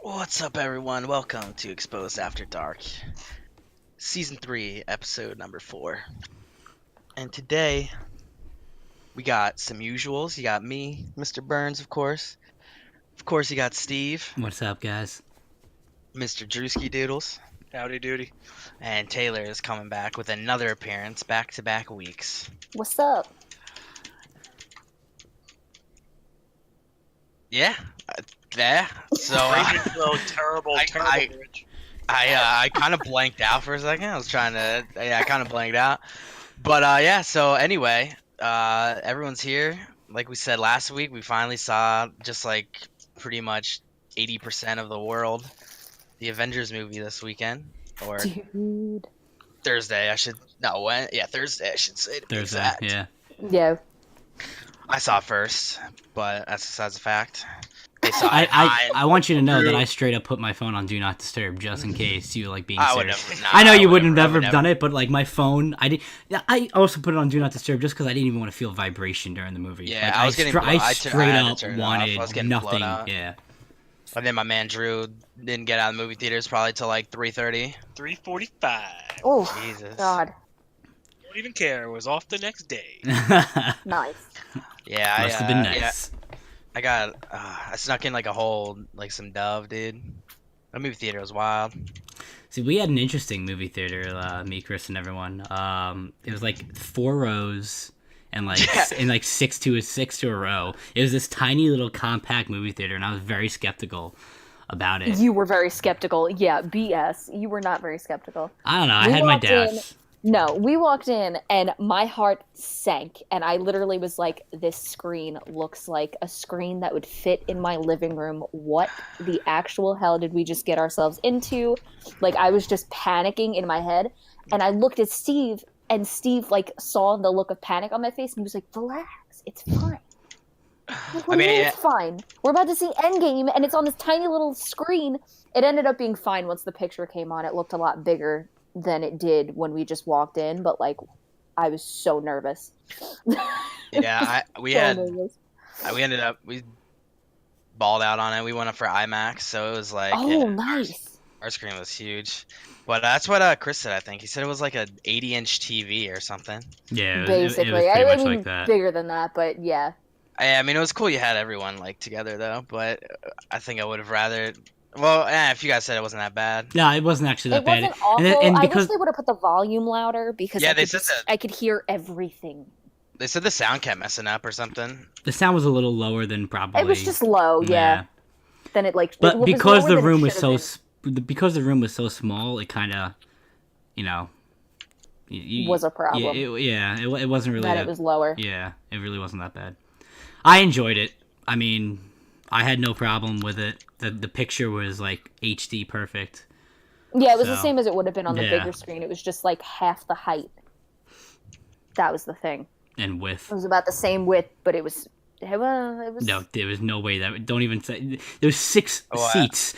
What's up, everyone? Welcome to Exposed After Dark, Season 3, Episode number 4. And today, we got some usuals. You got me, Mr. BurnZ, of course. Of course, you got Steve, What's up, guys? Mr. Drewski Doodles. Howdy doody. And Taylor is coming back with another appearance, back-to-back weeks. What's up? Yeah. So, terrible bridge. I kind of blanked out for a second. I was trying to, I kind of blanked out. But yeah, so anyway, everyone's here. Like we said last week, we finally saw just like pretty much 80% of the world. The Avengers movie this weekend. Or Dude. Thursday, I should, no, when? Yeah, Thursday, I should say. To be Thursday, exact. yeah. Yeah. I saw it first, but that's besides the fact. They saw it. I want you to know that I straight up put my phone on Do Not Disturb just in case you like being I would serious. never. I know you wouldn't have ever done it, but like my phone, I also put it on Do Not Disturb just because I didn't even want to feel vibration during the movie. Yeah, like, I was getting. I straight had up to turn it off. I was wanted getting nothing. blown out. Yeah. And then my man Drew didn't get out of the movie theaters probably till like 3:30. 3:45. Oh, Jesus. God. Don't even care. It was off the next day. Nice. Yeah, Must have been nice. Yeah, I snuck in like a whole like some Dove, dude. The movie theater was wild. See, we had an interesting movie theater, me, Chris, and everyone. It was like 4 rows and like six to a row. It was this tiny little compact movie theater, and I was very skeptical about it. You were very skeptical. Yeah, BS. You were not very skeptical. I don't know. I had my doubts. No, we walked in and my heart sank, and I literally was like, this screen looks like a screen that would fit in my living room. What the actual hell did we just get ourselves into? Like, I was just panicking in my head, and I looked at Steve, and Steve like saw the look of panic on my face, and he was like, relax, it's fine. Like, what do you mean it's fine? We're about to see Endgame, and it's on this tiny little screen. It ended up being fine once the picture came on. It looked a lot bigger than it did when we just walked in, but like I was so nervous. Yeah, we balled out on it. We went up for IMAX, so it was like nice. Our screen was huge. But that's what Chris said, I think. He said it was like a 80-inch TV or something. Yeah, basically. it was pretty much I mean, like that. Bigger than that, but yeah. I mean, it was cool you had everyone like together though, but I think I would have rather. Well, if you guys said it wasn't that bad. No, it wasn't actually that bad. It wasn't awful. And I because wish they would have put the volume louder because I could hear everything. They said the sound kept messing up or something. the sound was a little lower than probably. It was just low, yeah. Then it like. But because the room was so small, it kind of, was a problem. It wasn't really. It was lower. Yeah, it really wasn't that bad. I enjoyed it. I mean, I had no problem with it. The picture was like HD perfect. Yeah, it was the same as it would have been on the bigger screen. It was just like half the height. That was the thing. And width. It was about the same width, but it was. No, there was no way that. Don't even say. There was 6 seats.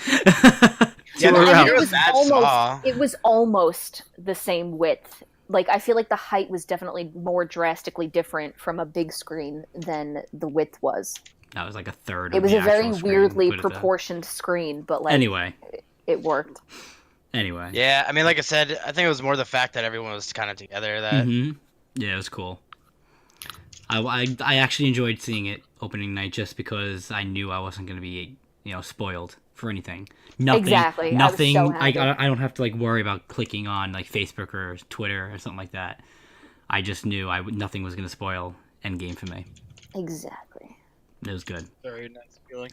It was almost the same width. Like, I feel like the height was definitely more drastically different from a big screen than the width was. That was like a third. It was a very weirdly proportioned screen, but like anyway, it worked. Anyway. Yeah, I mean, like I said, I think it was more the fact that everyone was kind of together. That. Yeah, it was cool. I actually enjoyed seeing it opening night just because I knew I wasn't going to be spoiled for anything. Nothing. Exactly. Nothing. I was so happy. I don't have to like worry about clicking on like Facebook or Twitter or something like that. I just knew nothing was going to spoil Endgame for me. Exactly. It was good. Very nice feeling.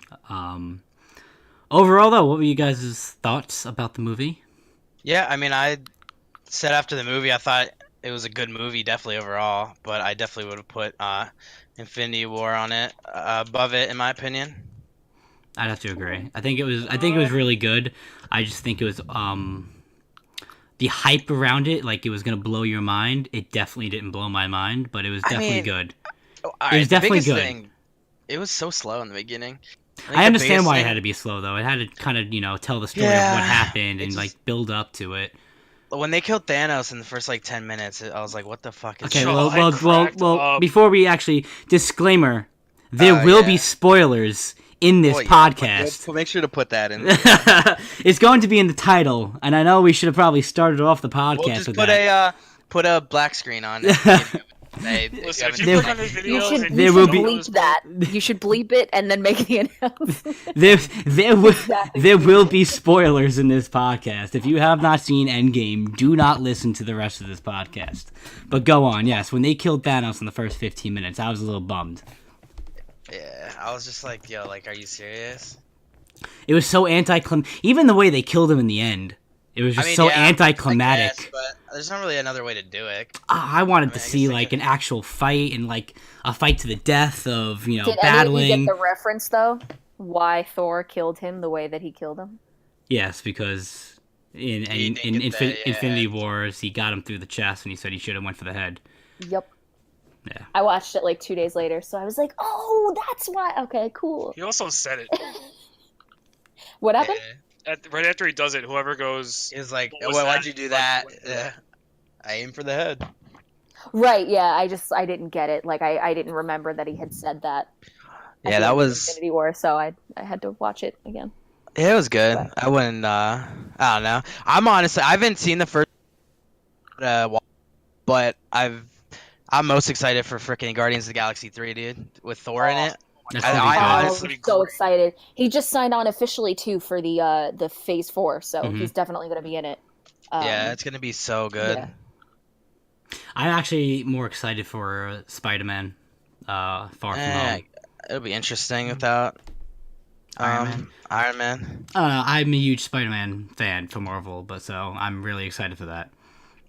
Overall, though, what were you guys' thoughts about the movie? Yeah, I mean, I said after the movie, I thought it was a good movie, definitely overall, but I definitely would have put Infinity War on it above it, in my opinion. I'd have to agree. I think it was really good. I just think it was the hype around it, like it was gonna blow your mind. It definitely didn't blow my mind, but it was definitely good. It was definitely good. It was so slow in the beginning. I understand why it had to be slow, though. It had to kind of, tell the story of what happened and like build up to it. When they killed Thanos in the first like 10 minutes, I was like, "What the fuck is?" Okay, well. Before we actually disclaimer, there will be spoilers in this podcast. Make sure to put that in. It's going to be in the title, and I know we should have probably started off the podcast We'll just with put that. put a black screen on. Listen, if you click on this video, You should, and there you will should be- bleep that. You should bleep it and then make the announcement. There will be spoilers in this podcast. If you have not seen Endgame, do not listen to the rest of this podcast. But go on. Yes, when they killed Thanos in the first 15 minutes, I was a little bummed. Yeah, I was just like, yo, like, are you serious? It was so even the way they killed him in the end. It was just so anticlimactic. I guess, but there's not really another way to do it. I wanted to I see guess like an actual fight and like a fight to the death of Did battling. any of you get the reference though? Why Thor killed him the way that he killed him? Yes, because in Infinity Wars he got him through the chest and he said he should have went for the head. Yep. Yeah. I watched it like 2 days later, so I was like, "Oh, that's why." Okay, cool. he also said it. What happened? Right after he does it, whoever goes, He's like, What was why'd that? you do that? I aim for the head. Right? Yeah. I didn't get it. Like I didn't remember that he had said that. at Yeah, the that end of was. Infinity War, so I had to watch it again. Yeah, it was good. I wouldn't. I don't know. I haven't seen the first. But I'm most excited for freaking Guardians of the Galaxy 3, dude, with Thor in it. That's I- gonna be I good. honestly- I'm so excited. He just signed on officially too for the Phase 4, so Mhm. he's definitely going to be in it. Yeah, it's gonna be so good. yeah. I'm actually more excited for Spider-Man. Far From Home. It'll be interesting without Iron Man. I don't know. I'm a huge Spider-Man fan for Marvel, but so I'm really excited for that.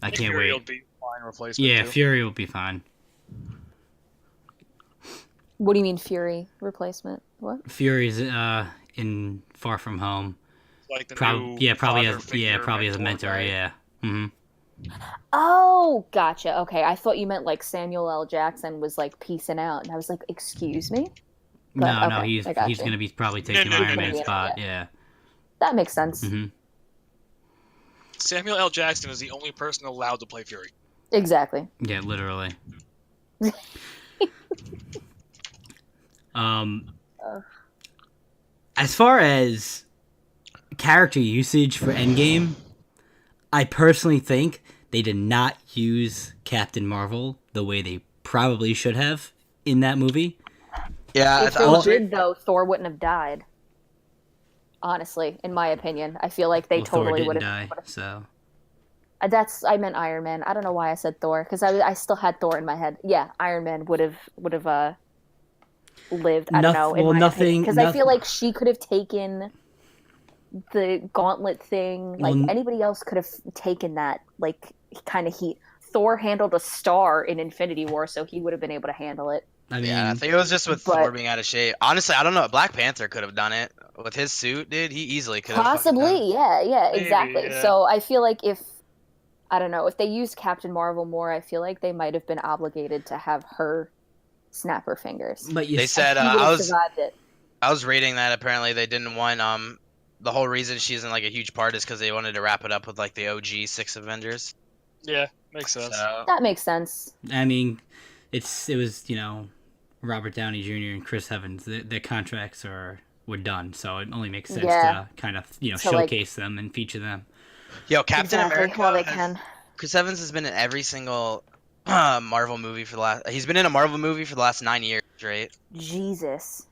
I can't Fury will wait. be fine replacement. Yeah, too. Fury will be fine. What do you mean Fury replacement? What? Fury's in Far From Home. Like the Probably new probably father as figure probably as a mentor. right? Yeah. Hmm. Oh, gotcha. Okay, I thought you meant like Samuel L. Jackson was like peacing out, and I was like, "Excuse me." But, No, okay, he's I got you. gonna be probably taking no, Iron no, Man's yeah. spot. Yeah. That makes sense. Hmm. Samuel L. Jackson is the only person allowed to play Fury. Exactly. Yeah, literally. As far as character usage for Endgame, I personally think they did not use Captain Marvel the way they probably should have in that movie. Yeah, If they did, though, Thor wouldn't have died. Honestly, in my opinion, I feel like they Well, Thor totally didn't would die, have. so I meant Iron Man. I don't know why I said Thor because I still had Thor in my head. Yeah, Iron Man would have lived. I don't know. Because I feel like she could have taken the gauntlet thing. Like anybody else could have taken that like kind of heat. Thor handled a star in Infinity War, so he would have been able to handle it. I mean, yeah, I think it was just with but- Thor being out of shape. Honestly, I don't know. Black Panther could have done it with his suit, dude. He easily could have. Possibly, yeah, Maybe, exactly. yeah. So I feel like if they used Captain Marvel more, I feel like they might have been obligated to have her snap her fingers. but you They said He would I have was survived it. reading that apparently they didn't want the whole reason she's in like a huge part is because they wanted to wrap it up with like the OG 6 Avengers. Yeah, makes sense. So That makes sense. I mean, it was Robert Downey Jr. and Chris Evans. Their contracts were done, so it only makes sense Yeah. to kind of So, like- showcase them and feature them. yo, Captain Exactly. America. Well, they can. Chris Evans has been in every single Marvel movie for the last. He's been in a Marvel movie for the last 9 years, right? Jesus,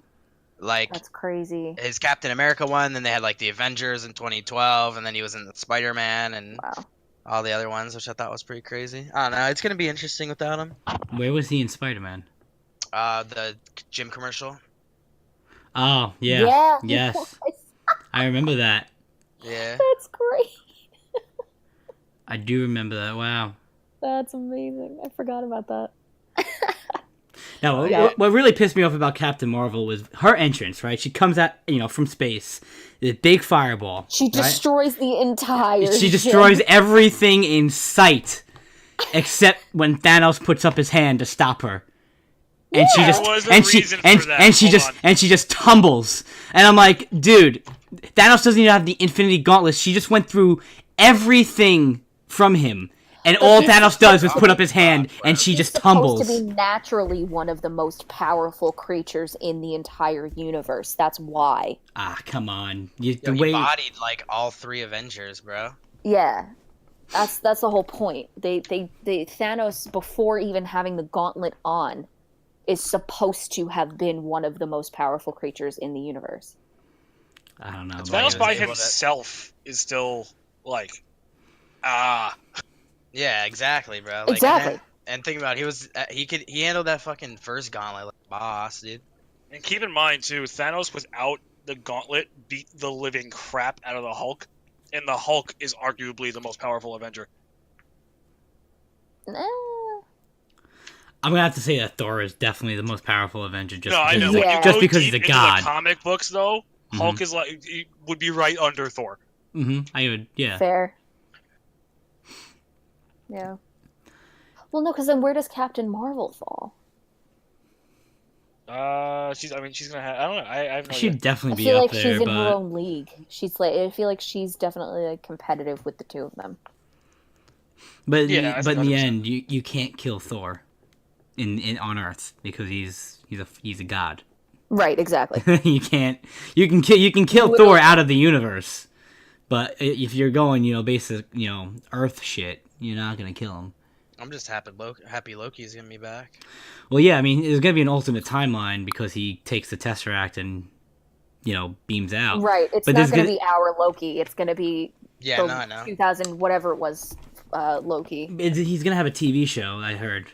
Like that's crazy. his Captain America one, then they had like the Avengers in 2012, and then he was in the Spider-Man and Wow. all the other ones, which I thought was pretty crazy. I don't know. It's gonna be interesting without him. Where was he in Spider-Man? The gym commercial. Oh, yeah. Yeah. he Yes. was. I remember that. Yeah. That's great. I do remember that. Wow. That's amazing. I forgot about that. Now, Yeah. what really pissed me off about Captain Marvel was her entrance, right? She comes out, from space, the big fireball. She right? destroys the entire. She gym. destroys everything in sight, except when Thanos puts up his hand to stop her. And she Yeah. just There was a and she reason and, for that. and she Hold just on. and she just tumbles. And I'm like, dude, Thanos doesn't even have the Infinity Gauntlet. She just went through everything from him, And all he's Thanos does is supposed put to up his hand, and she He's just supposed tumbles. to be naturally one of the most powerful creatures in the entire universe. That's why. Ah, come on. Yo, The he way bodied like all 3 Avengers, bro. Yeah. That's the whole point. They Thanos, before even having the gauntlet on, is supposed to have been one of the most powerful creatures in the universe. I don't know. That's but why Thanos he by was able to- himself is still like, Yeah, exactly, bro. Like, Exactly. And think about it, he handled that fucking first gauntlet like a boss, dude. And keep in mind too, Thanos without the gauntlet beat the living crap out of the Hulk, and the Hulk is arguably the most powerful Avenger. I'm gonna have to say that Thor is definitely the most powerful Avenger. Just No, I know. because, Yeah. When you just go because deep he's a into god. the comic books, though, Mhm. Hulk is like he would be right under Thor. I would, yeah. Fair. Yeah. Well, no, because then where does Captain Marvel fall? She's gonna have. I don't know. I have no She'd idea. I definitely be feel up like there, she's in her but own league. I feel like she's definitely like competitive with the two of them. Yeah, I but in the 100%. end, you can't kill Thor in on Earth because he's a god. Right, exactly. You can kill Literally. Thor out of the universe, but if you're going basic Earth shit, you're not gonna kill him. I'm just happy Loki's gonna be back. Well, yeah, I mean, there's gonna be an alternate timeline because he takes the Tesseract and beams out. Right. It's But not there's going to gonna- be our Loki. It's going to be Yeah, the no, I know. 2000 whatever it was Loki. He's gonna have a TV show. I heard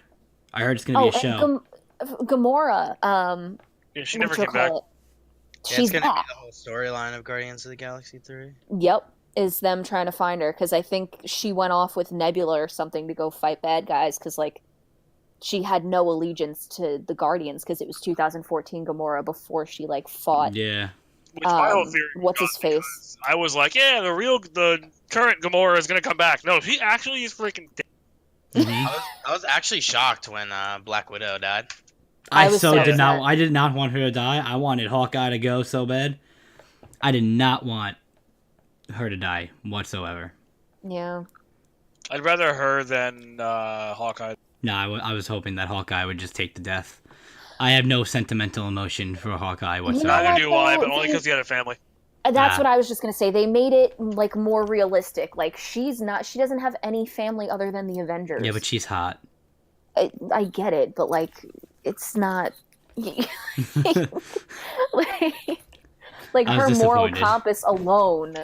it's gonna be a show. And Gamora. Yeah, she never whatchamacallit, came back. Yeah, She's it's gonna back. be the whole storyline of Guardians of the Galaxy 3. Yep, is them trying to find her because I think she went off with Nebula or something to go fight bad guys because like she had no allegiance to the Guardians because it was 2014 Gamora before she like fought. Yeah. Which my whole theory what's his was face? because I was like, yeah, the current Gamora is gonna come back. No, he actually is freaking dead. Mhm. I was actually shocked when Black Widow died. I I was so so did not. upset. I did not want her to die. I wanted Hawkeye to go so bad. I did not want her to die whatsoever. Yeah. I'd rather her than Hawkeye. No, I was hoping that Hawkeye would just take the death. I have no sentimental emotion for Hawkeye whatsoever. know Neither what, do I, though? but only because he had a family. That's Ah. what I was just gonna say. They made it like more realistic. Like she doesn't have any family other than the Avengers. Yeah, but she's hot. I get it, but like it's not like I was her moral disappointed. compass alone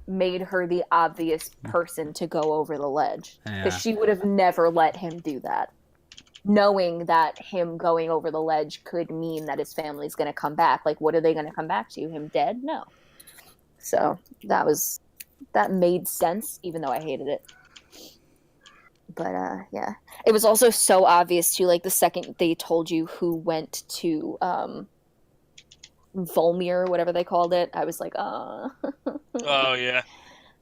made her the obvious person to go over the ledge Yeah. because she would have never let him do that, knowing that him going over the ledge could mean that his family's going to come back. Like, what are they going to come back to? Him dead? No. So that made sense, even though I hated it. But yeah, it was also so obvious too. Like the second they told you who went to Volmir, whatever they called it, I was like, oh. Oh yeah.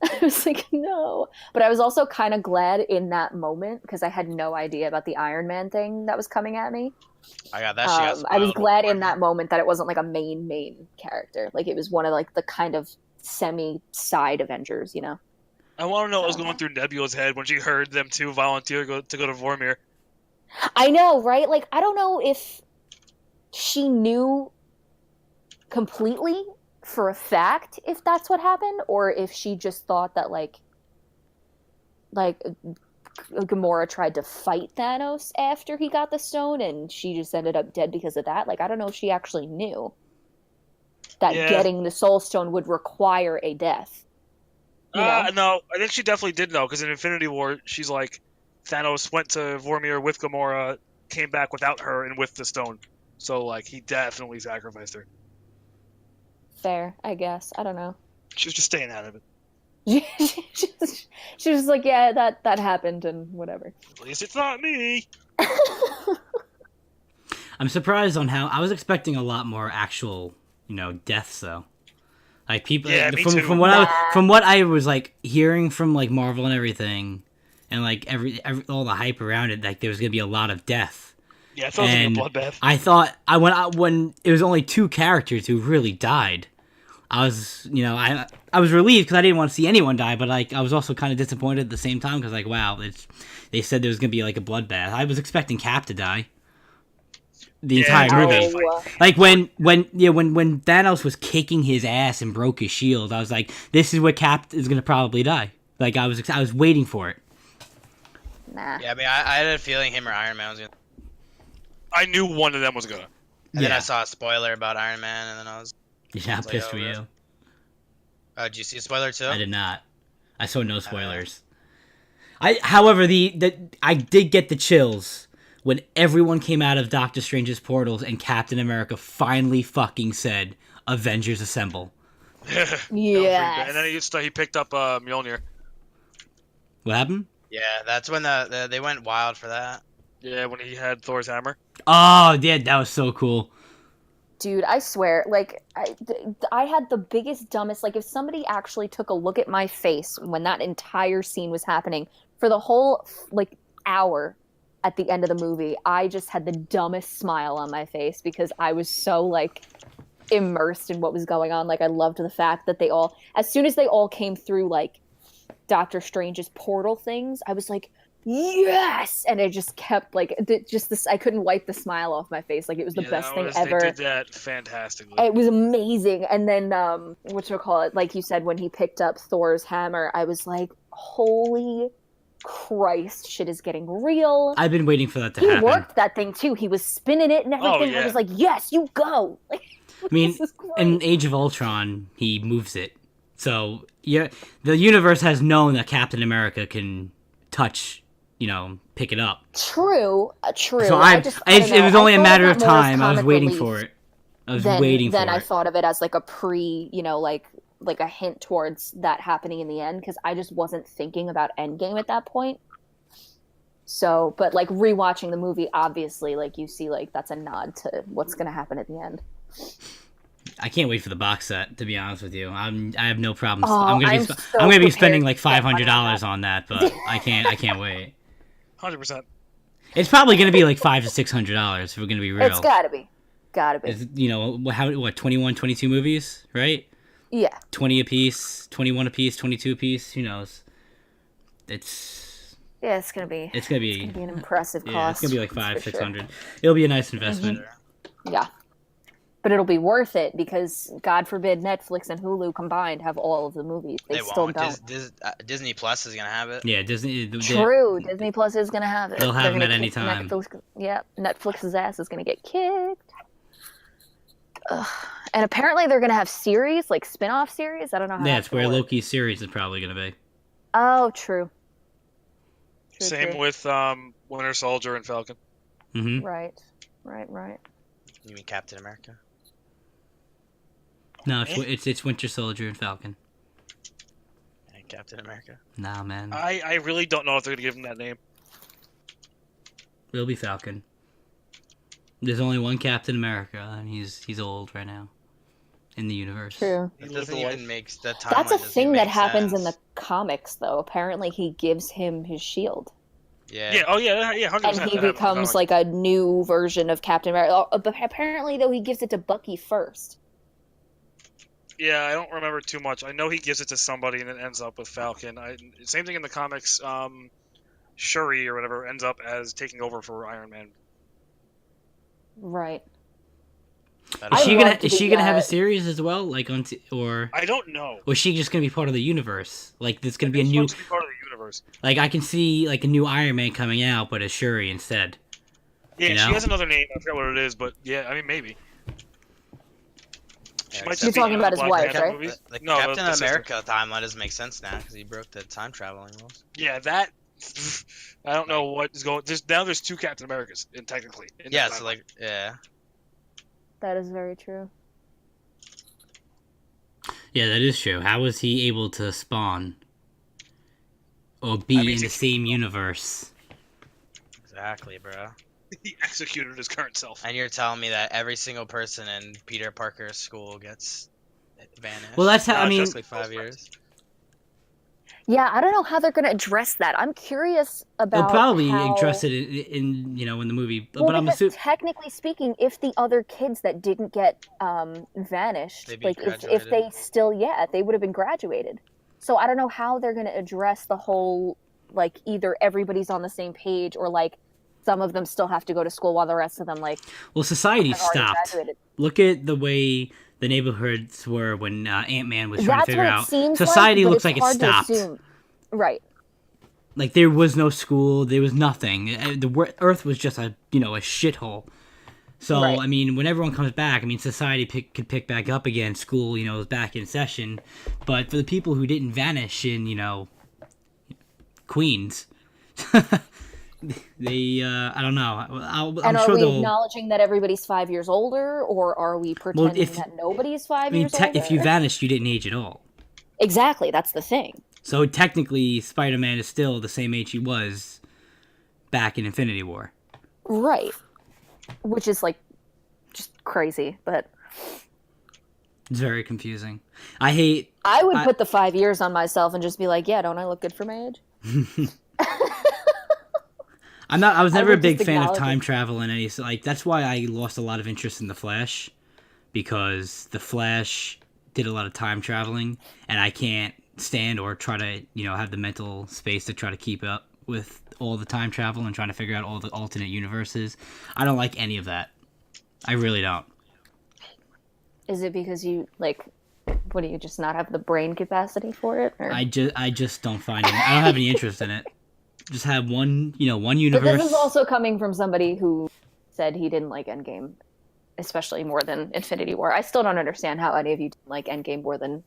I was like, no. But I was also kind of glad in that moment because I had no idea about the Iron Man thing that was coming at me. I got that shit. I was glad in that moment that it wasn't like a main character. Like it was one of like the kind of semi-side Avengers, you know? I want to know what was going through Nebula's head when she heard them two volunteer to go to Vormir. I know, right? Like, I don't know if she knew completely for a fact if that's what happened, or if she just thought that, like Gamora tried to fight Thanos after he got the stone, and she just ended up dead because of that. Like, I don't know if she actually knew that Yeah. getting the Soul Stone would require a death. You know? No, I think she definitely did know, because in Infinity War, she's like, Thanos went to Vormir with Gamora, came back without her and with the stone. So, like, he definitely sacrificed her. Fair, I guess. I don't know. She was just staying out of it. She was like, yeah, that happened and whatever. At least it's not me. I'm surprised on how I was expecting a lot more actual, deaths though. Like people Yeah, me from too. from what I was like hearing from like Marvel and everything, and like every all the hype around it, like there was gonna be a lot of death. Yeah, it felt like a And bloodbath. I thought when it was only two characters who really died, I was, I was relieved because I didn't want to see anyone die, but like I was also kind of disappointed at the same time because like, wow, they said there was gonna be like a bloodbath. I was expecting Cap to die. The entire movie, like when Thanos was kicking his ass and broke his shield, I was like, this is where Cap is gonna probably die. Like I was waiting for it. Nah. Yeah, I mean, I had a feeling him or Iron Man was gonna. I knew one of them was gonna. And then I saw a spoiler about Iron Man, and then I was. Yeah, I'm pissed for you. Did you see a spoiler too? I did not. I saw no spoilers. However, I did get the chills when everyone came out of Doctor Strange's portals and Captain America finally fucking said, "Avengers Assemble." Yeah. And then he picked up Mjolnir. What happened? Yeah, that's when they went wild for that. Yeah, when he had Thor's hammer. Oh, yeah, that was so cool. Dude, I swear, like, I had the biggest, dumbest, like, if somebody actually took a look at my face when that entire scene was happening, for the whole, like, hour at the end of the movie, I just had the dumbest smile on my face because I was so, like, immersed in what was going on. Like, I loved the fact that as soon as they all came through, like, Doctor Strange's portal things, I was like, yes, and it just kept like I couldn't wipe the smile off my face. Like it was the best thing ever. They did that fantastically. It was amazing. And then whatchamacallit, like you said, when he picked up Thor's hammer, I was like, holy Christ, shit is getting real. I've been waiting for that to happen. He worked that thing too. He was spinning it and everything. Oh, yeah. I was like, yes, you go. I mean, in Age of Ultron, he moves it. So yeah, the universe has known that Captain America can touch, pick it up. True. So it was only a matter of time. I was waiting for it. Then I thought of it as like a like a hint towards that happening in the end, because I just wasn't thinking about Endgame at that point. So, but like rewatching the movie, obviously, like you see, like that's a nod to what's going to happen at the end. I can't wait for the box set. To be honest with you, I have no problems. Oh, I'm gonna be spending like $500 on that, but I can't wait. 100%. It's probably gonna be like $500 to $600 if we're gonna be real. It's gotta be. What 21, 22 movies, right? Yeah. 20 a piece, 21 a piece, 22 a piece. Who knows? It's gonna be an impressive cost. Yeah, it's gonna be like $500-600. Sure. It'll be a nice investment. Mm-hmm. Yeah. But it'll be worth it because, God forbid, Netflix and Hulu combined have all of the movies. They still won't. Don't. Disney Plus is gonna have it. Yeah, Disney. True, Disney Plus is gonna have it. They'll have them at any time. Netflix's ass is gonna get kicked. Ugh. And apparently they're gonna have series, like spin-off series. I don't know how. Yeah, it's where Loki's series is probably gonna be. Oh, true. Same with Winter Soldier and Falcon. Mm-hmm. Right. You mean Captain America? No, it's Winter Soldier and Falcon. And Captain America? Nah, man. I really don't know if they're gonna give him that name. It'll be Falcon. There's only one Captain America, and he's old right now in the universe. True. It doesn't even make the timeline. That's a thing that happens sense. in the comics, though. Apparently, he gives him his shield. Yeah. Yeah. Oh yeah. 100%. And he becomes like a new version of Captain America. But apparently, though, he gives it to Bucky first. Yeah, I don't remember too much. I know he gives it to somebody and it ends up with Falcon. Same thing in the comics. Shuri or whatever ends up as taking over for Iron Man. Right. Is she gonna have a series as well, like or? I don't know. Or is she just gonna be part of the universe? Like there's gonna be a new. Be part of the universe. Like I can see like a new Iron Man coming out, but as Shuri instead. Yeah, she has another name. I forgot what it is, but yeah, I mean maybe. You're talking about his wife, right? Like Captain America timeline doesn't make sense now because he broke the time traveling rules. Yeah, that. I don't know what is going. There's two Captain Americas, technically. Yeah, so like, yeah. That is very true. Yeah, that is true. How was he able to spawn or be in the same universe? Exactly, bro. He executed his current self. And you're telling me that every single person in Peter Parker's school gets vanished? Well, that's how. I mean, just like 5 years. Yeah, I don't know how they're going to address that. I'm curious They'll about probably how... address it in in the movie, Well, but I'm because assuming. technically speaking, if the other kids that didn't get vanished, They'd be like if graduated. they still, they would have been graduated. So I don't know how they're going to address the whole, like, either everybody's on the same page or like some of them still have to go to school while the rest of them like Well, society have already stopped. graduated. Look at the way the neighborhoods were when Ant-Man was trying to That's figure what it out. seems Society like, but looks it's like it hard to stopped. assume. Right. Like there was no school, there was nothing. The Earth was just a a shithole. So Right. I mean, when everyone comes back, I mean, society could pick back up again. School, is back in session. But for the people who didn't vanish in Queens, they I don't know. I'm And are sure we they'll. acknowledging that everybody's 5 years older, or are we pretending if- that nobody's 5 I mean, years older? if you vanished, you didn't age at all. Exactly, that's the thing. So technically, Spider-Man is still the same age he was back in Infinity War. Right. Which is like just crazy, but It's very confusing. I would put the 5 years on myself and just be like, yeah, don't I look good for my age? I was never a would big just fan of acknowledge time it. travel and any that's why I lost a lot of interest in the Flash, because the Flash did a lot of time traveling and I can't stand or try to have the mental space to try to keep up with all the time travel and trying to figure out all the alternate universes. I don't like any of that. I really don't. Is it because you like what do you just not have the brain capacity for it? Or? I just don't find it. I don't have any interest in it. Just have one But universe. this is also coming from somebody who said he didn't like Endgame, especially more than Infinity War. I still don't understand how any of you didn't like Endgame more than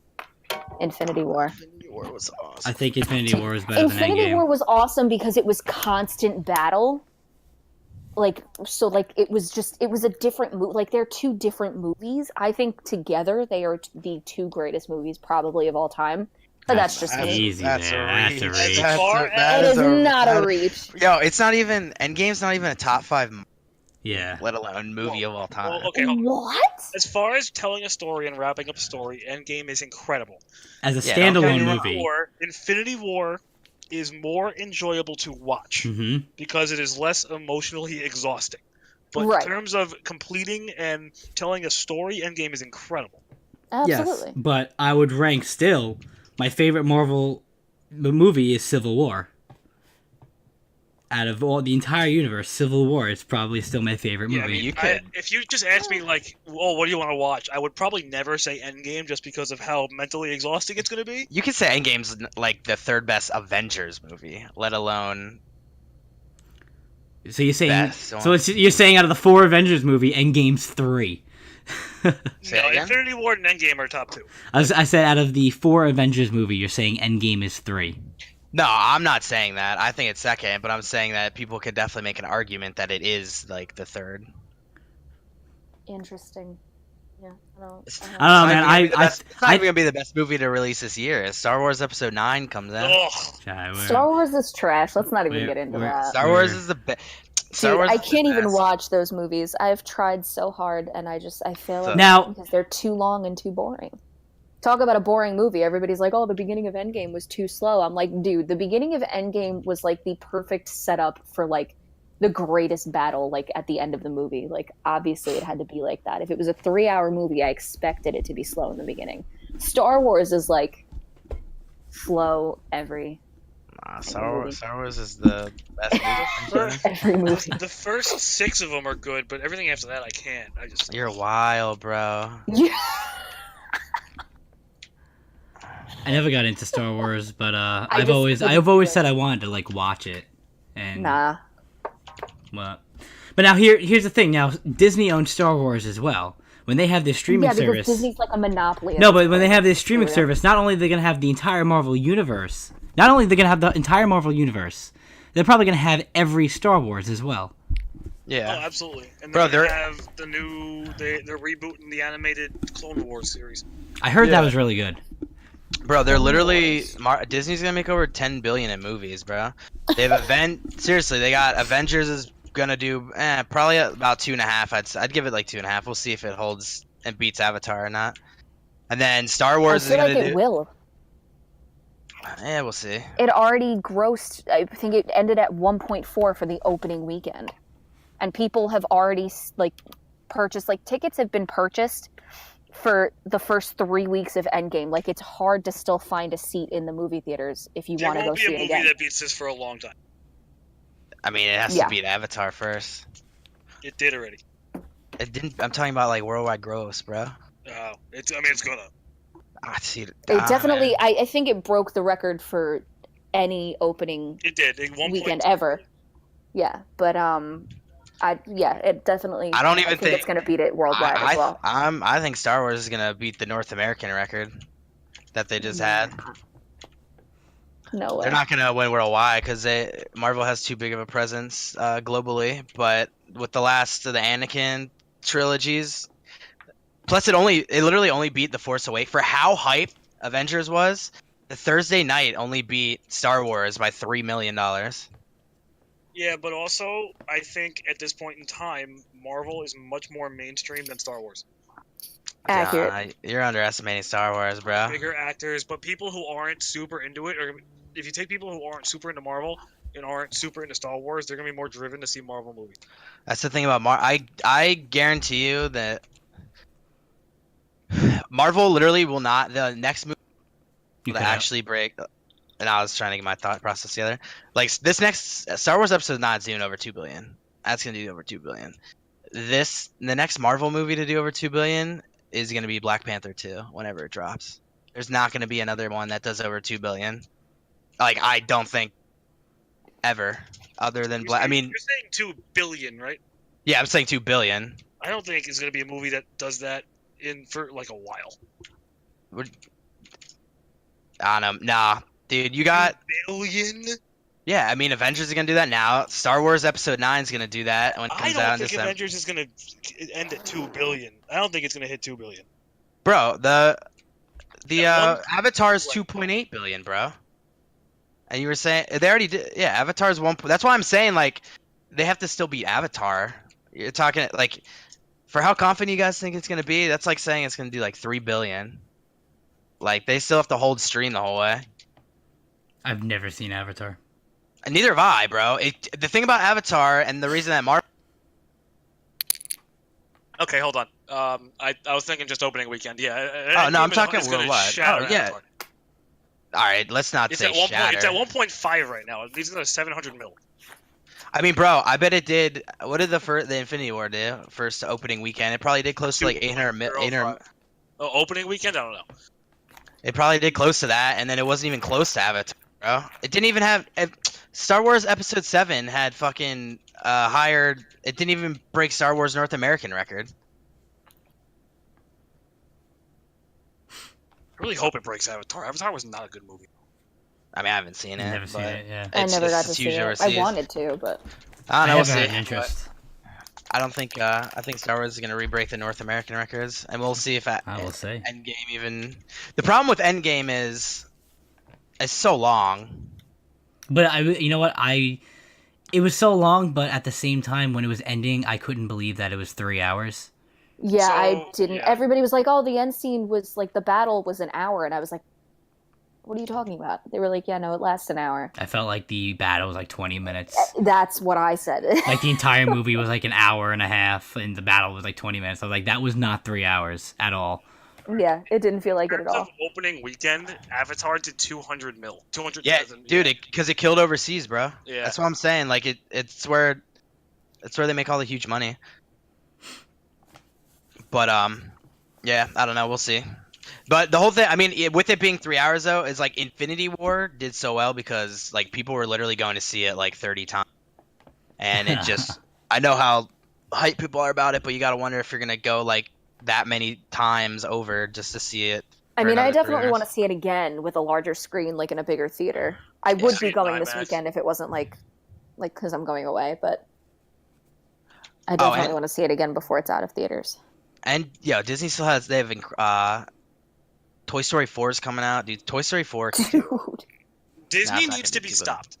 Infinity War. Infinity War was awesome. I think Infinity War is better Infinity than War Endgame. was awesome because it was constant battle. Like, so, like, it was a different movie. Like, they're two different movies. I think together they are the two greatest movies probably of all time. But that's just me. easy. That's there. a That's reach. a reach. As far That It is not a that- reach. Yo, it's not even Endgame's not even a top 5, Yeah. let alone movie of all time. Well, okay, hold on. What? As far as telling a story and wrapping up a story, Endgame is incredible. As a Yeah, don't get standalone me wrong. movie. Infinity War is more enjoyable to watch hmm because it is less emotionally exhausting. But Right. in terms of completing and telling a story, Endgame is incredible. Absolutely. Yes, but I would rank still my favorite Marvel movie is Civil War. Out of all the entire universe, Civil War is probably still my favorite Yeah, I movie. mean, you could. if you just asked me, like, oh, what do you want to watch? I would probably never say Endgame just because of how mentally exhausting it's going to be. You could say Endgame's like the third best Avengers movie, let alone So you're saying best one. you're saying out of the 4 Avengers movie, Endgame's 3. Say it No, again? Infinity War and Endgame are top 2. I said out of the 4 Avengers movie, you're saying Endgame is 3. No, I'm not saying that. I think it's second, but I'm saying that people could definitely make an argument that it is like the third. Interesting. Yeah. I don't It's I don't know, man. it's not even gonna be the best movie to release this year. Star Wars Episode 9 comes out. Ugh. Star Wars is trash. Let's not even We're- get into we're- that. Star Wars is the best. Star Dude, Wars I is the can't even best. watch those movies. I've tried so hard, and I fail at Now- them because they're too long and too boring. Talk about a boring movie. Everybody's like, oh, the beginning of Endgame was too slow. I'm like, dude, the beginning of Endgame was like the perfect setup for like the greatest battle like at the end of the movie. Like, obviously it had to be like that. If it was a 3-hour movie, I expected it to be slow in the beginning. Star Wars is like slow every Star Wars is the best movie. every movie. The first 6 of them are good, but everything after that I can't. You're wild, bro. Yeah. I never got into Star Wars, but I've just always couldn't do it. said I wanted to like watch it. And Nah. well, but now here's the thing. Now Disney owns Star Wars as well. When they have their streaming Yeah, because service, Disney's like a monopoly. no, but when they have this streaming Yeah. service, not only are they gonna have the entire Marvel universe, not only are they gonna have the entire Marvel universe, they're probably gonna have every Star Wars as well. Oh, Yeah. absolutely. And Bro, they're they're- gonna have the new. They're rebooting the animated Clone Wars series. I heard Yeah. that was really good. Bro, they're literally Disney's gonna make over 10 billion in movies, bro. They have seriously, they got Avengers is gonna do probably about 2.5. I'd give it like 2.5. We'll see if it holds and beats Avatar or not. And then Star I Wars is feel gonna like it do. will. Yeah, we'll see. It already grossed. I think it ended at 1.4 for the opening weekend, and people have already purchased. Like tickets have been purchased for the first 3 weeks of Endgame. Like it's hard to still find a seat in the movie theaters if you want to go see it again. There won't be a movie that beats this for a long time. I mean, it has to beat Avatar first. It did already. It didn't. I'm talking about like worldwide gross, bro. Oh, it's gonna. I see. It definitely. I think it broke the record for any opening. It did. Weekend ever. Yeah, but it definitely. I don't even think it's gonna beat it worldwide as well. I think Star Wars is gonna beat the North American record that they just had. No way. They're not gonna win worldwide because Marvel has too big of a presence globally. But with the last of the Anakin trilogies, plus it literally only beat The Force Awakens for how hype Avengers was. The Thursday night only beat Star Wars by $3 million. Yeah, but also I think at this point in time, Marvel is much more mainstream than Star Wars. Accurate. You're underestimating Star Wars, bro. Bigger actors, but people who aren't super into it, or if you take people who aren't super into Marvel and aren't super into Star Wars, they're gonna be more driven to see Marvel movies. That's the thing about I guarantee you that Marvel literally will not. The next movie will actually break. And I was trying to get my thought process together. Like this next Star Wars episode 9 is doing over 2 billion. That's gonna do over 2 billion. The next Marvel movie to do over 2 billion is gonna be Black Panther 2 whenever it drops. There's not gonna be another one that does over 2 billion. Like I don't think ever, other than Black. I mean, you're saying 2 billion, right? Yeah, I'm saying 2 billion. I don't think it's gonna be a movie that does that for like a while. I don't know. Nah, dude, you got 2 billion. Yeah, I mean, Avengers is gonna do that now. Star Wars Episode 9 is gonna do that when it comes out in December. I don't think Avengers is gonna end at 2 billion. I don't think it's gonna hit 2 billion. Bro, the Avatar is 2.8 billion, bro. And you were saying they already did. Yeah, Avatar's 1. That's why I'm saying like they have to still beat Avatar. You're talking like for how confident you guys think it's gonna be. That's like saying it's gonna do like 3 billion. Like they still have to hold stream the whole way. I've never seen Avatar. And neither have I, bro. The thing about Avatar and the reason that Marvel. Okay, hold on. I was thinking just opening weekend. Yeah. Oh no, I'm talking worldwide. Oh yeah. Avatar. All right, let's not say shatter. It's at 1.5 right now. These are 700 mil. I mean, bro, I bet it did. What did the Infinity War do first opening weekend? It probably did close to like 800. Opening weekend? I don't know. It probably did close to that, and then it wasn't even close to Avatar, bro. It didn't even have. Star Wars Episode 7 had fucking higher. It didn't even break Star Wars North American record. I really hope it breaks Avatar. Avatar was not a good movie. I mean, I haven't seen it. Never seen it. Yeah. I never got to see it. I wanted to, but I don't know. I We'll have see. an interest. I don't think. I think Star Wars is gonna re-break the North American records, and we'll see if I will say. Endgame even. The problem with Endgame is it's so long. But you know what? It was so long, but at the same time, when it was ending, I couldn't believe that it was 3 hours. Yeah, So, I didn't. yeah. Everybody was like, "Oh, the end scene was like the battle was an hour," and I was like, "What are you talking about?" They were like, "Yeah, no, it lasts an hour." I felt like the battle was like 20 minutes. That's what I said. Like the entire movie was like an hour and a half, and the battle was like 20 minutes. I was like, that was not 3 hours at all. Yeah, it didn't feel like it In at terms all. of opening weekend, Avatar did 200 mil. 200. Yeah, dude, because it killed overseas, bro. Yeah. That's what I'm saying. Like it's where they make all the huge money. But yeah, I don't know. We'll see. But the whole thing, I mean, with it being 3 hours though, is like Infinity War did so well because like people were literally going to see it like 30 times, and it just I know how hype people are about it, but you gotta wonder if you're gonna go like that many times over just to see it. I mean, I definitely want want to see it again with a larger screen, like in a bigger theater. I would be going this weekend if it wasn't like because I'm going away, but I definitely want to see it again before it's out of theaters. And yeah, Disney still has. They have Toy Story 4 is coming out, dude. Toy Story 4. Dude, Disney needs to be stopped.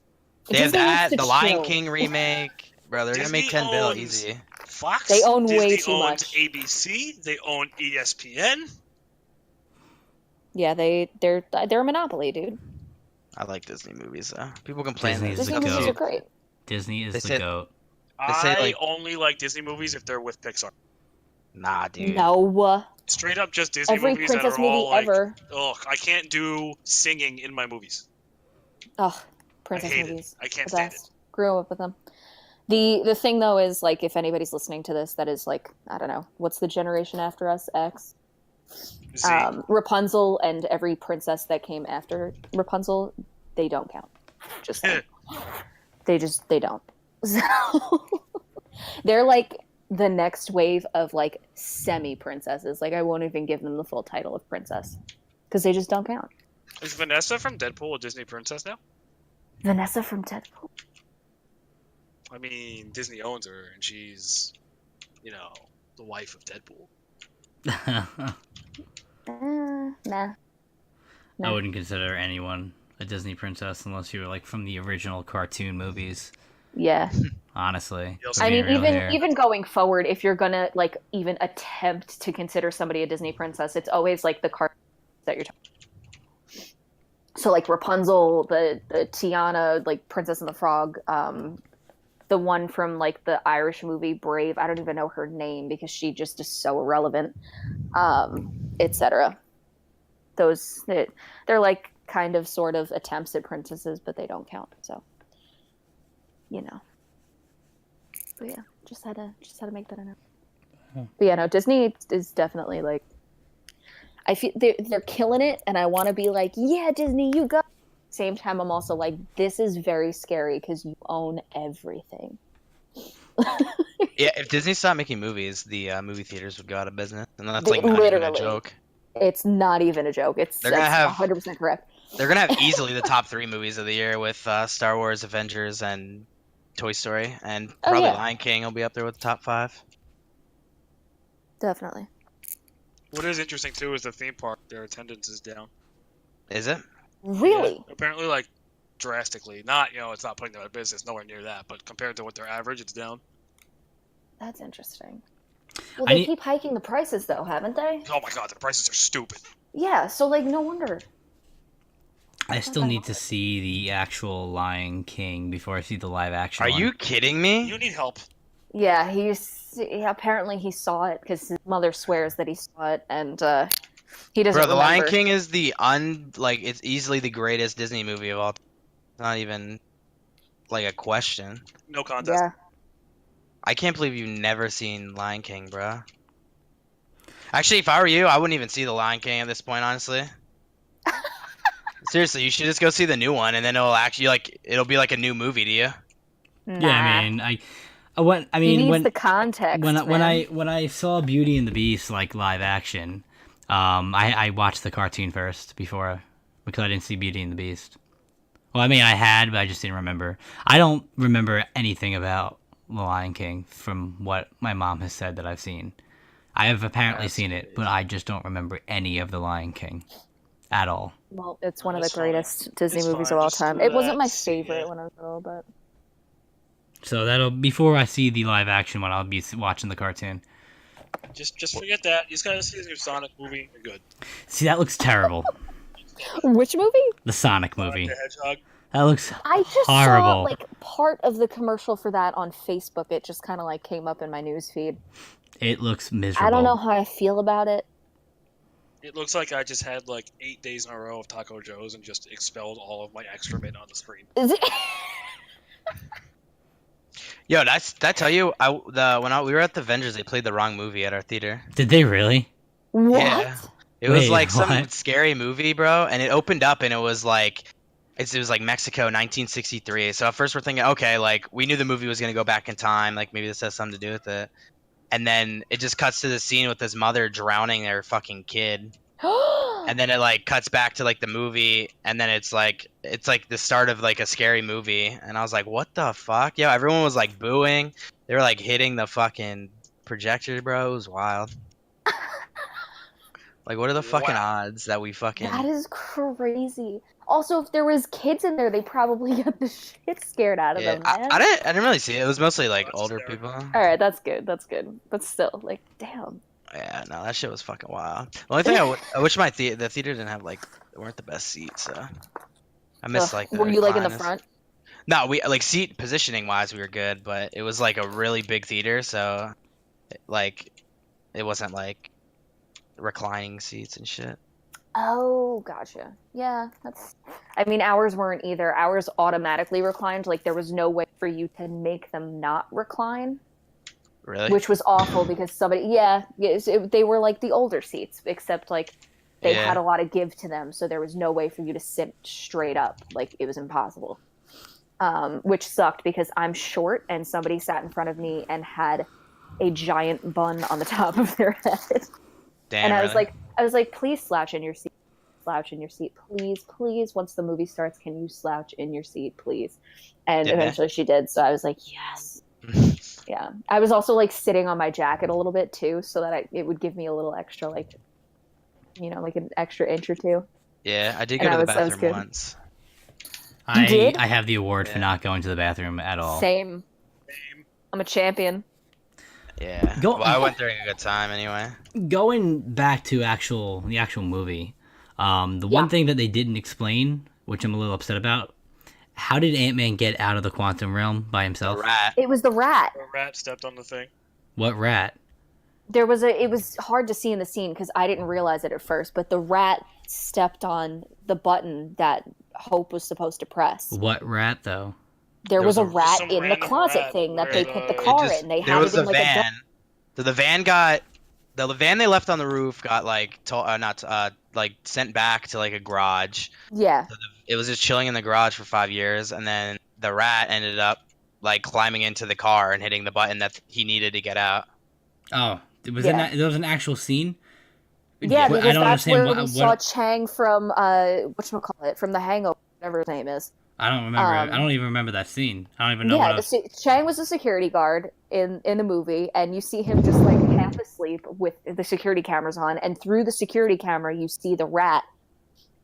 They have Disney that, needs to the Lion chill. King remake, bro. They're gonna make 10 bill easy. Fox. They own Disney way too owns much. ABC. They own ESPN. Yeah, they're a monopoly, dude. I like Disney movies though. People complain Disney's that Disney the it's movies goat. are great. Disney is They the said- goat. They say, I like- only like Disney movies if they're with Pixar. Nah, dude. No. Straight up, just Disney Every movies that princess are movie all like, ever. ugh, I can't do singing in my movies. Ugh, I princess hate movies. it. I can't The stand it. best. Grew up with them. The thing though is like if anybody's listening to this that is like I don't know what's the generation after us X Z. Rapunzel and every princess that came after Rapunzel they don't count. Just saying. they don't. So they're like the next wave of like semi princesses. Like I won't even give them the full title of princess because they just don't count. Is Vanessa from Deadpool a Disney princess now? Vanessa from Deadpool. I mean, Disney owns her, and she's, you know, the wife of Deadpool. Nah. I wouldn't consider anyone a Disney princess unless you were like from the original cartoon movies. Yeah. Honestly, Yes. for I being mean, real here. even going forward, if you're gonna like even attempt to consider somebody a Disney princess, it's always like the cartoons that you're talking. So like Rapunzel, the Tiana, like Princess and the Frog, the one from like the Irish movie Brave. I don't even know her name because she just is so irrelevant, etc. Those they're like kind of sort of attempts at princesses, but they don't count. So, you know. But yeah, just had to make that announcement. But yeah, no, Disney is definitely like. I feel they're killing it, and I want to be like, yeah, Disney, you go. Same time, I'm also like, this is very scary because you own everything. Yeah, if Disney stopped making movies, the movie theaters would go out of business, and that's They like not even a literally- joke. It's not even a joke. They're gonna have 100% correct. They're gonna have easily the top 3 movies of the year with Star Wars, Avengers, and Toy Story, and probably yeah. Lion King will be up there with the top 5. Definitely. What is interesting too is the theme park. Their attendance is down. Is it? Really? Yeah, apparently, like drastically. Not, you know, it's not putting them out of business. Nowhere near that. But compared to what their average, it's down. That's interesting. Well, I they need- keep hiking the prices, though, haven't they? Oh my god, the prices are stupid. Yeah, so, like, no wonder. I still need to see the actual Lion King before I see the live action. Are one. you kidding me? You need help. Yeah, apparently he saw it because his mother swears that he saw it, and he doesn't Bro, The Lion remember. King is it's easily the greatest Disney movie of all time. It's not even like a question. No contest. Yeah. I can't believe you've never seen Lion King, bro. Actually, if I were you, I wouldn't even see The Lion King at this point, honestly. Seriously, you should just go see the new one, and then it'll be like a new movie to you. Yeah, I mean, I he mean, needs when the context. when I saw Beauty and the Beast like live action, I watched the cartoon first because I didn't see Beauty and the Beast. Well, I mean, I had, but I just didn't remember. I don't remember anything about The Lion King from what my mom has said that I've seen. I have apparently That's seen it, but I just don't remember any of The Lion King at all. Well, it's one of the That's fine. greatest Disney It's movies fine. of all Just time. do It wasn't that, my see favorite it. when I was little, but So before I see the live action one, I'll be watching the cartoon. Just forget that. You just gotta see the new Sonic movie. You're good. See, that looks terrible. which movie? The Sonic movie. Sonic the Hedgehog. That looks I just saw horrible. like part of the commercial for that on Facebook. It just kind of like came up in my news feed. It looks miserable. I don't know how I feel about it. It looks like I just had like 8 days in a row of Taco Joe's and just expelled all of my excrement on the screen. Is it? Yo, did I tell you? We were at the Avengers, they played the wrong movie at our theater. Did they really? What? Yeah. It was Wait, like some what? scary movie, bro, and it opened up and it was like it was like Mexico 1963. So at first we're thinking, okay, like we knew the movie was gonna go back in time, like maybe this has something to do with it. And then it just cuts to the scene with his mother drowning their fucking kid. And then it like cuts back to like the movie, and then it's like the start of like a scary movie, and I was like, what the fuck? Yo, everyone was like booing. They were like hitting the fucking projector, bro. It was wild. Like, what are the fucking Wow. odds that we fucking? That is crazy. Also, if there was kids in there, they probably got the shit scared out of Yeah, them, man. I didn't really see it. It was mostly like That's older hysterical. people. All right, that's good. That's good. But still, like, damn. Yeah, no, that shit was fucking wild. The only thing I wish the theater didn't have like they weren't the best seats. So. I miss Ugh. like the Were you like in the recliners. front? No, we like seat positioning wise we were good, but it was like a really big theater, so like it wasn't like reclining seats and shit. Oh, gotcha. Yeah, that's. I mean, ours weren't either. Ours automatically reclined. Like there was no way for you to make them not recline, Really? which was awful because somebody. Yeah, yes, they were like the older seats, except like they had a Yeah. lot of give to them, so there was no way for you to sit straight up. Like it was impossible. Which sucked because I'm short and somebody sat in front of me and had a giant bun on the top of their head. Damn. And Really? I was like, please slouch in your seat. Slouch in your seat, please, please. Once the movie starts, can you slouch in your seat, please? And Yeah. eventually she did. So I was like, yes. Yeah. I was also like sitting on my jacket a little bit too, so that it would give me a little extra, like, like an extra inch or two. Yeah, I did And go to the I was bathroom good. once. You did? I have the award for Yeah. not going to the bathroom at all. Same. Same. I'm a champion. Yeah. Go- Well, I went during a good time anyway. Going back to the actual movie, the Yeah. one thing that they didn't explain, which I'm a little upset about, how did Ant-Man get out of the quantum realm by A himself? rat. It was the rat. A rat stepped on the thing. What rat? It was hard to see in the scene because I didn't realize it at first, but the rat stepped on the button that Hope was supposed to press. What rat though? There was a Some rat in the random closet rat thing that where they put the the- car just- in. They There had was it in a like a van. So the van they left on the roof got like like sent back to like a garage. yeah. So it was just chilling in the garage for 5 years, and then the rat ended up like climbing into the car and hitting the button that he needed to get out. Oh, Yeah. there was an actual scene? Yeah, I because don't that's understand where we saw Chang from whatchamacallit, from The Hangover, whatever his name is. I don't remember. I don't even remember that scene. I don't even know Yeah, what else. Chang was a security guard in the movie, and you see him just like half asleep with the security cameras on, and through the security camera you see the rat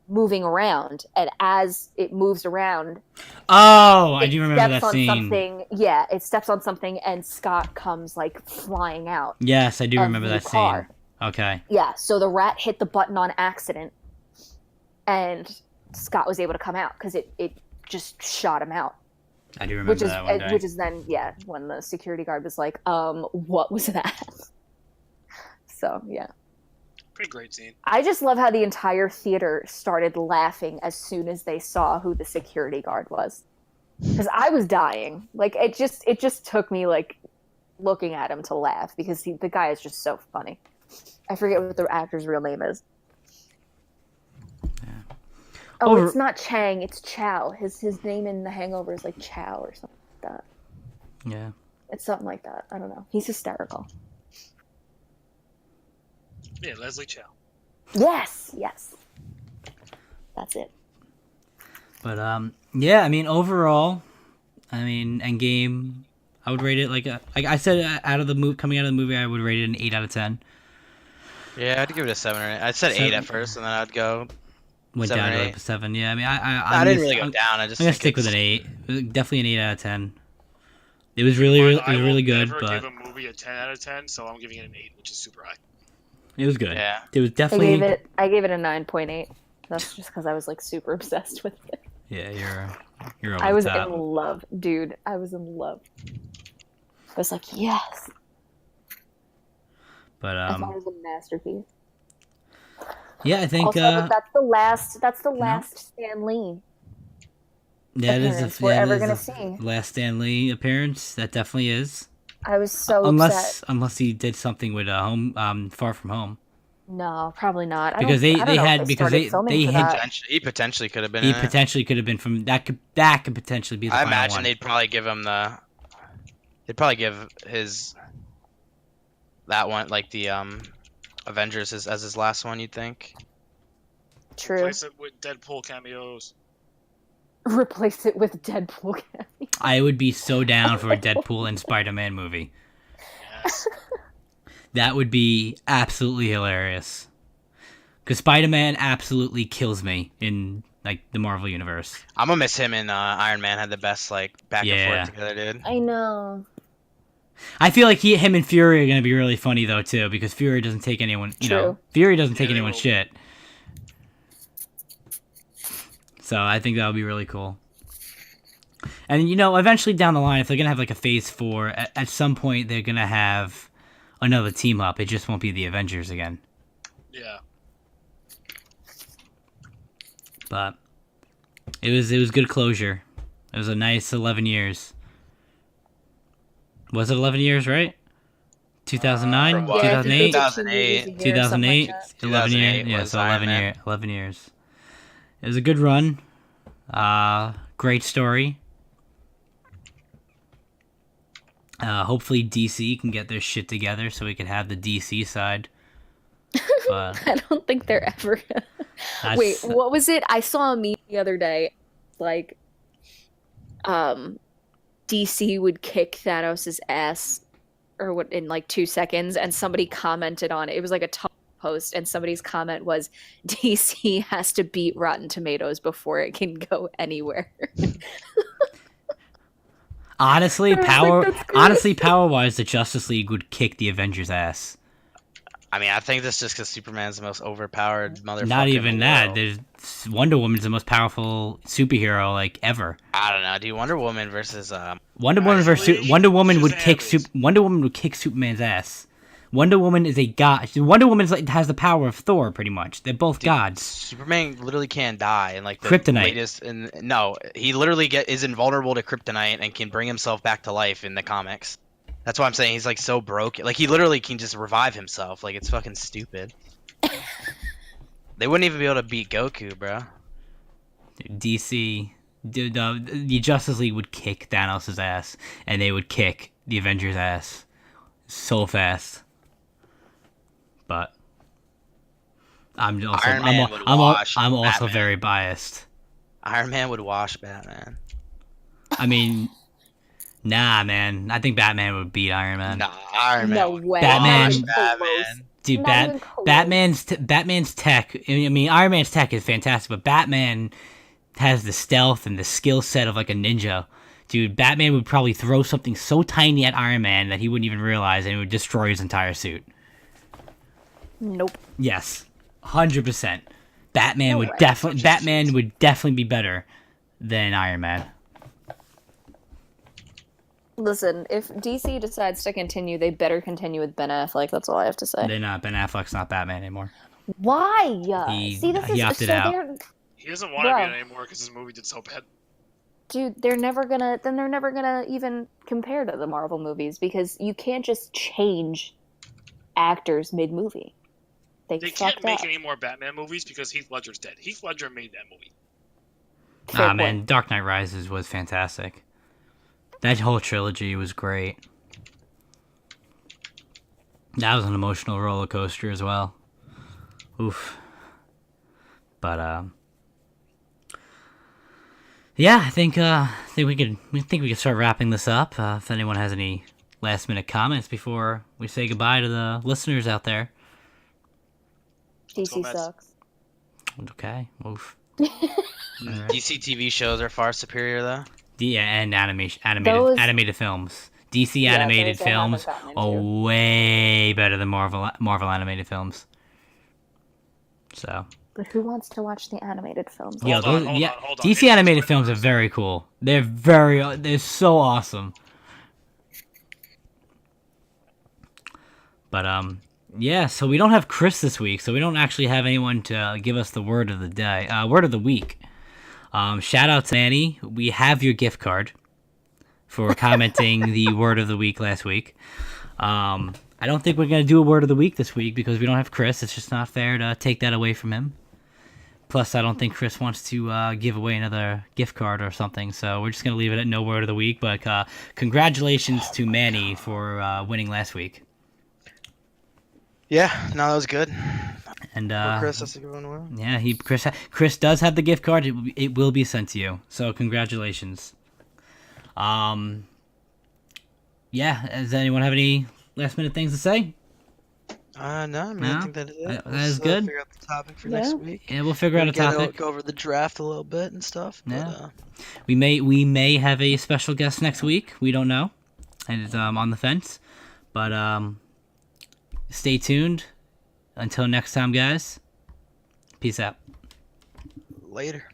moving around, and as it moves around, Oh, I do remember steps that on scene. something. Yeah, it steps on something, and Scott comes like flying out. Yes, I do of remember the that car. scene. Okay. Yeah, so the rat hit the button on accident, and Scott was able to come out because it just shot him out. I do remember that one day. Which is then when the security guard was like, what was that? So yeah, Pretty great scene. I just love how the entire theater started laughing as soon as they saw who the security guard was, because I was dying. Like it just took me like looking at him to laugh because the guy is just so funny. I forget what the actor's real name is. Oh, Over- it's not Chang. It's Chow. His name in The Hangover is like Chow or something like that. Yeah. It's something like that. I don't know. He's hysterical. Yeah, Leslie Chow. Yes. That's it. But yeah, I mean overall, Endgame, I would rate it like I said coming out of the movie, I would rate it an 8 out of 10. Yeah, I'd give it a 7 or 8. I said 8 7. at first, and then I'd go. Went 7 down or to 8. like a 7. Yeah, I mean I didn't really go down. I just I'm gonna think stick with it's- an 8. Definitely an 8 out of 10. It was really I will really good, never but give a movie a 10 out of 10, so I'm giving it an 8, which is super high. it was good. Yeah. It was definitely. I gave it a 9.8. That's just because I was like super obsessed with it. Yeah, you're over I was the top. in love, dude. I was in love. I was like, yes. But I thought it was a masterpiece. yeah, I think Also, that's the last Stan Lee that is appearance we're ever gonna the see. last Stan Lee appearance. That definitely is. I was so upset. Unless he did something with Far From Home. No, probably not. Because I don't know if started filming they for had- that. He potentially could have been. He in it. potentially could have been from that could potentially be the I final imagine one. they'd probably give him They'd probably give that one like the Avengers as his last one. You'd think. True. Replace it with Deadpool cameos. Replace it with Deadpool. I would be so down for a Deadpool and Spider-Man movie. Yes. That would be absolutely hilarious. Because Spider-Man absolutely kills me in like the Marvel universe. I'm gonna miss him and Iron Man had the best like back Yeah. and forth together, dude. I know. I feel like him and Fury are gonna be really funny though too, because Fury doesn't take anyone. True. Fury doesn't take they anyone's will. shit. So I think that would be really cool. And eventually down the line, if they're gonna have like a phase 4, at some point they're gonna have another team up. It just won't be the Avengers again. Yeah. But it was good closure. It was a nice 11 years. Was it 11 years, right? 2009, what? 2008, 2008. 2008, 11 years. 2008 Yeah, was so Iron Man. 11 years. It was a good run. Great story. Hopefully DC can get their shit together so we can have the DC side. But I don't think they're ever gonna... Wait, what was it? I saw a meme the other day, like, DC would kick Thanos' ass, or what, in like 2 seconds, and somebody commented on it. It was like a top post, and somebody's comment was, DC has to beat Rotten Tomatoes before it can go anywhere. Honestly, Like, power-wise, the Justice League would kick the Avengers' ass. I mean, I think that's just because Superman's the most overpowered motherfucker. Not in even the that. world. There's Wonder Woman's the most powerful superhero like ever. I don't know, dude. Wonder Woman versus Wonder Woman Actually, Wonder Woman would kick Shazam Wonder Woman would kick Superman's ass. Wonder Woman is a god. Wonder Woman has the power of Thor, pretty much. They're both gods. Superman literally can't die, and like the Kryptonite. latest. No, he literally is invulnerable to kryptonite and can bring himself back to life in the comics. That's why I'm saying he's like so broken. Like he literally can just revive himself. Like it's fucking stupid. They wouldn't even be able to beat Goku, bro. DC, the Justice League would kick Thanos' ass, and they would kick the Avengers' ass so fast. But I'm also Iron Man would wash I'm also Batman. very biased. Iron Man would wash Batman. I mean, nah, man. I think Batman would beat Iron Man. Nah, Iron Man. No would way. Batman- wash Not even close. Batman. Dude, Not even close. Batman's tech. I mean, Iron Man's tech is fantastic, but Batman has the stealth and the skill set of like a ninja. Dude, Batman would probably throw something so tiny at Iron Man that he wouldn't even realize, and it would destroy his entire suit. Nope. Yes, 100%. Batman No would way. definitely be better than Iron Man. Listen, if DC decides to continue, they better continue with Ben Affleck. That's all I have to say. They're not. Ben Affleck's not Batman anymore. Why? He opted out. He doesn't want to be Bro. in it anymore because his movie did so bad. Dude, they're never gonna even compare to the Marvel movies because you can't just change actors mid-movie. They They fucked can't make up. any more Batman movies because Heath Ledger's dead. Heath Ledger made that movie. Fair Man, point. Dark Knight Rises was fantastic. That whole trilogy was great. That was an emotional roller coaster as well. Oof. But yeah, I think we could start wrapping this up. If anyone has any last minute comments before we say goodbye to the listeners out there. DC Mets. sucks. Okay. Oof. DC TV shows are far superior though. Yeah, and animated Those- animated films. DC Yeah, animated those I haven't films gotten are into. way better than Marvel animated films. So, But who wants to watch the animated films? yeah, Hold on. DC It's animated just films are very cool. They're so awesome. But yeah, so we don't have Chris this week, so we don't actually have anyone to give us the word of the day, word of the week. Shout out to Annie. We have your gift card for commenting the word of the week last week. I don't think we're going to do a word of the week this week because we don't have Chris. It's just not fair to take that away from him. Plus, I don't think Chris wants to give away another gift card or something, so we're just going to leave it at no word of the week. But congratulations to Manny for winning last week. Yeah, no, that was good. And Poor Chris has to go and win. yeah, Chris does have the gift card. It will be sent to you. So congratulations. Yeah, does anyone have any last minute things to say? No, I mean, No? I think that is it. That is good? Figure out the topic for Yeah. next week. Yeah, we'll figure out a topic. Go over the draft a little bit and stuff. But, Yeah. We may have a special guest next week. We don't know, and it's on the fence. But stay tuned. Until next time, guys. Peace out. later.